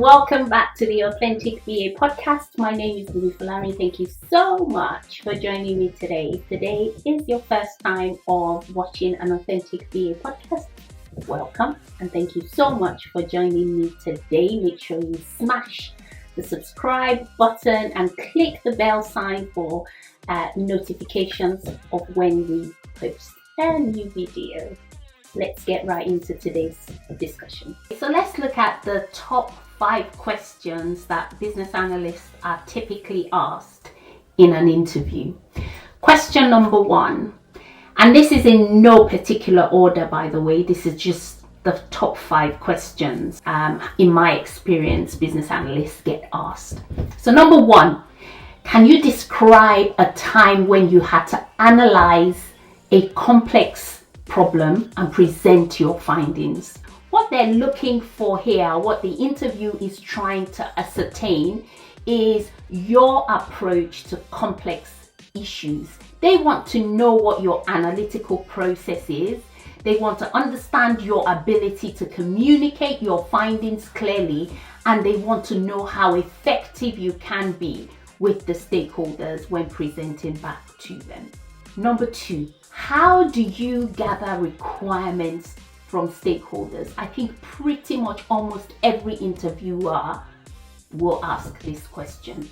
welcome back to the Authentic VA podcast. My name is Louis Falari. Thank you so much for joining me today. If today is your first time of watching an Authentic VA podcast, welcome and thank you so much for joining me today. Make sure you smash the subscribe button and click the bell sign for notifications of when we post a new video. Let's get right into today's discussion. So let's look at the top 5 questions that business analysts are typically asked in an interview. Question number 1, and this is in no particular order, by the way, this is just the top 5 questions in my experience business analysts get asked. So number 1, can you describe a time when you had to analyze a complex problem and present your findings? What they're looking for here, what the interview is trying to ascertain, is your approach to complex issues. They want to know what your analytical process is. They want to understand your ability to communicate your findings clearly, and they want to know how effective you can be with the stakeholders when presenting back to them. Number 2, how do you gather requirements from stakeholders? I think pretty much almost every interviewer will ask this question.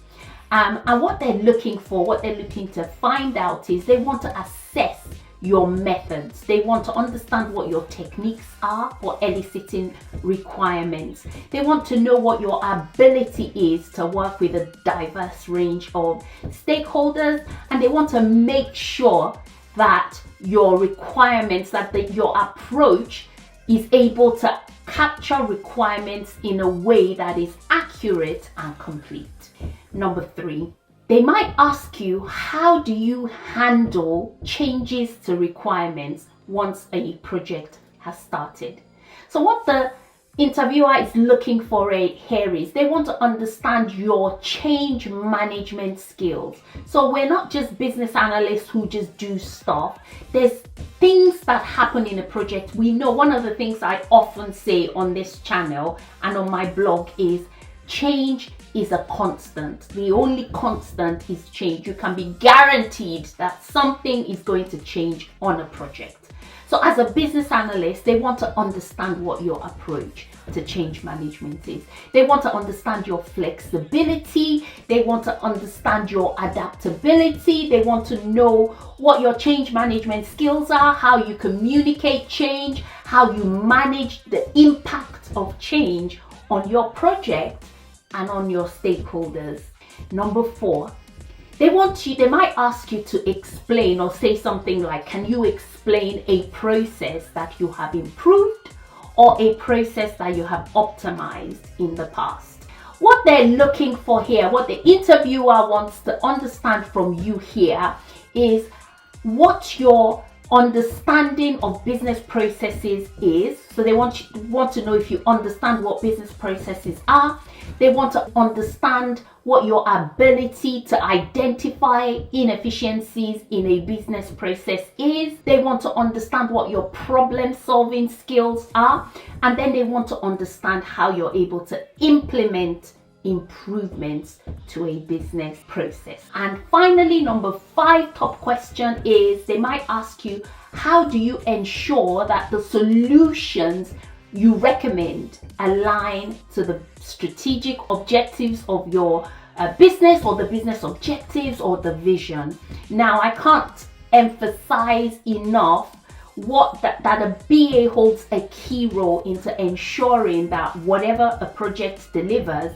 And what they're looking for, what they're looking to find out is they want to assess your methods. They want to understand what your techniques are for eliciting requirements. They want to know what your ability is to work with a diverse range of stakeholders, and they want to make sure that your requirements, your approach is able to capture requirements in a way that is accurate and complete. Number 3, they might ask you, how do you handle changes to requirements once a project has started? So what the interviewer is looking for here is they want to understand your change management skills. So we're not just business analysts who just do stuff. There's things that happen in a project. We know one of the things I often say on this channel and on my blog is change is a constant. The only constant is change. You can be guaranteed that something is going to change on a project. So as a business analyst, they want to understand what your approach to change management is. They want to understand your flexibility. They want to understand your adaptability. They want to know what your change management skills are, how you communicate change, how you manage the impact of change on your project and on your stakeholders. Number 4, they might ask you to explain or say something like, can you explain a process that you have improved or a process that you have optimized in the past? What they're looking for here, what the interviewer wants to understand from you here is what your understanding of business processes is. So they want to know if you understand what business processes are. They want to understand what your ability to identify inefficiencies in a business process is. They want to understand what your problem-solving skills are. And then they want to understand how you're able to implement improvements to a business process. And finally, number 5 top question is they might ask you, how do you ensure that the solutions you recommend align to the strategic objectives of your business, or the business objectives, or the vision? Now, I can't emphasize enough that a BA holds a key role into ensuring that whatever a project delivers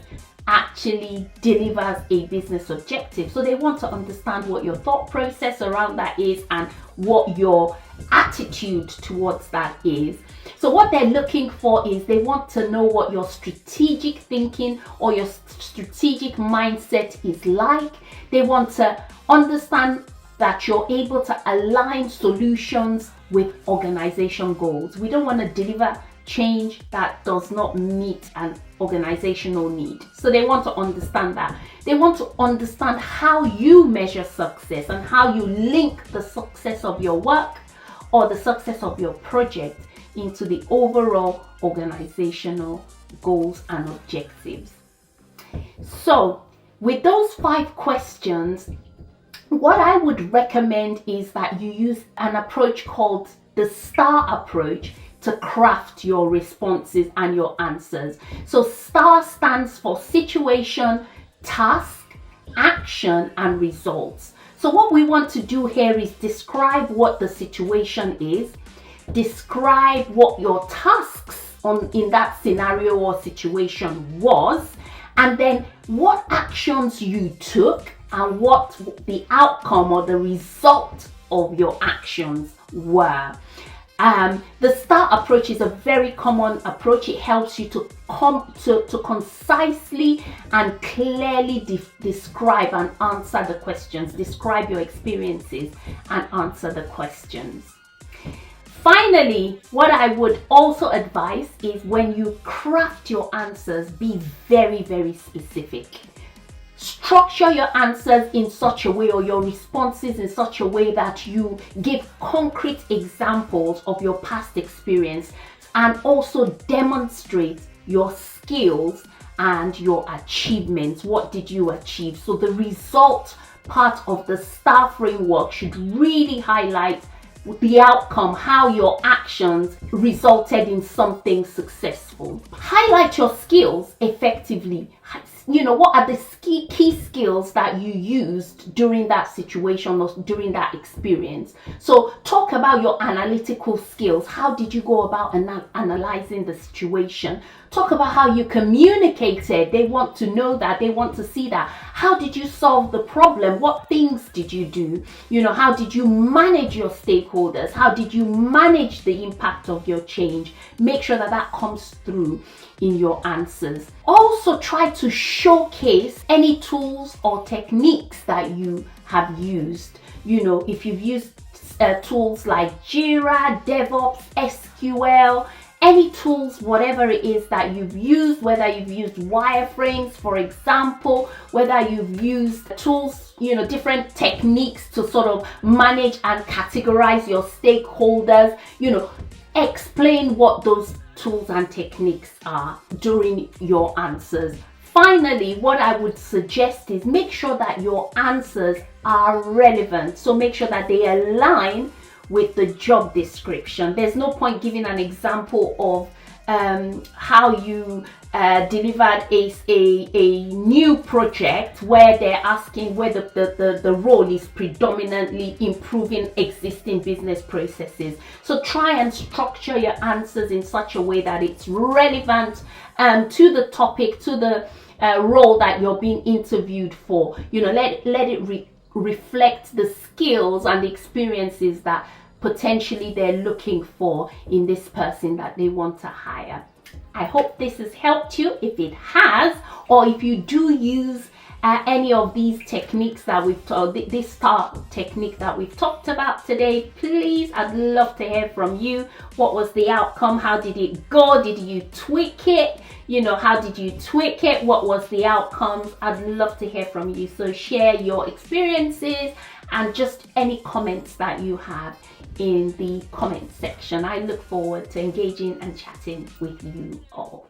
actually delivers a business objective. So they want to understand what your thought process around that is and what your attitude towards that is. So what they're looking for is they want to know what your strategic thinking or your strategic mindset is like. They want to understand that you're able to align solutions with organization goals. We don't want to deliver change that does not meet an organizational need. So they want to understand that. They want to understand how you measure success and how you link the success of your work or the success of your project into the overall organizational goals and objectives. So with those 5 questions, what I would recommend is that you use an approach called the STAR approach to craft your responses and your answers. So STAR stands for situation, task, action, and results. So what we want to do here is describe what the situation is, describe what your tasks in that scenario or situation was, and then what actions you took and what the outcome or the result of your actions were. The STAR approach is a very common approach. It helps you to concisely and clearly describe and answer the questions, describe your experiences and answer the questions. Finally, what I would also advise is when you craft your answers, be very, very specific. Structure your answers in such a way, or your responses in such a way, that you give concrete examples of your past experience and also demonstrate your skills and your achievements. What did you achieve? So the result part of the STAR framework should really highlight the outcome, how your actions resulted in something successful. Highlight your skills effectively. What are the key skills that you used during that situation or during that experience? So talk about your analytical skills. How did you go about analyzing the situation? Talk about how you communicated. They want to know that. They want to see that. How did you solve the problem? What things did you do? How did you manage your stakeholders? How did you manage the impact of your change? Make sure that comes through in your answers. Also try to showcase any tools or techniques that you have used. If you've used tools like Jira, DevOps, SQL, any tools, whatever it is that you've used, whether you've used wireframes, for example, whether you've used tools, different techniques to sort of manage and categorize your stakeholders, explain what those tools and techniques are during your answers. Finally, what I would suggest is make sure that your answers are relevant. So make sure that they align with the job description. There's no point giving an example of how you delivered a new project where they're asking whether the role is predominantly improving existing business processes. So try and structure your answers in such a way that it's relevant to the topic, to the role that you're being interviewed for. Let it reflect the skills and the experiences that potentially they're looking for in this person that they want to hire. I hope this has helped you. If it has, or if you do use any of these techniques that we've this STAR technique that we've talked about today, please, I'd love to hear from you. What was the outcome? How did it go? Did you tweak it? How did you tweak it? What was the outcomes? I'd love to hear from you. So share your experiences and just any comments that you have in the comment section. I look forward to engaging and chatting with you all.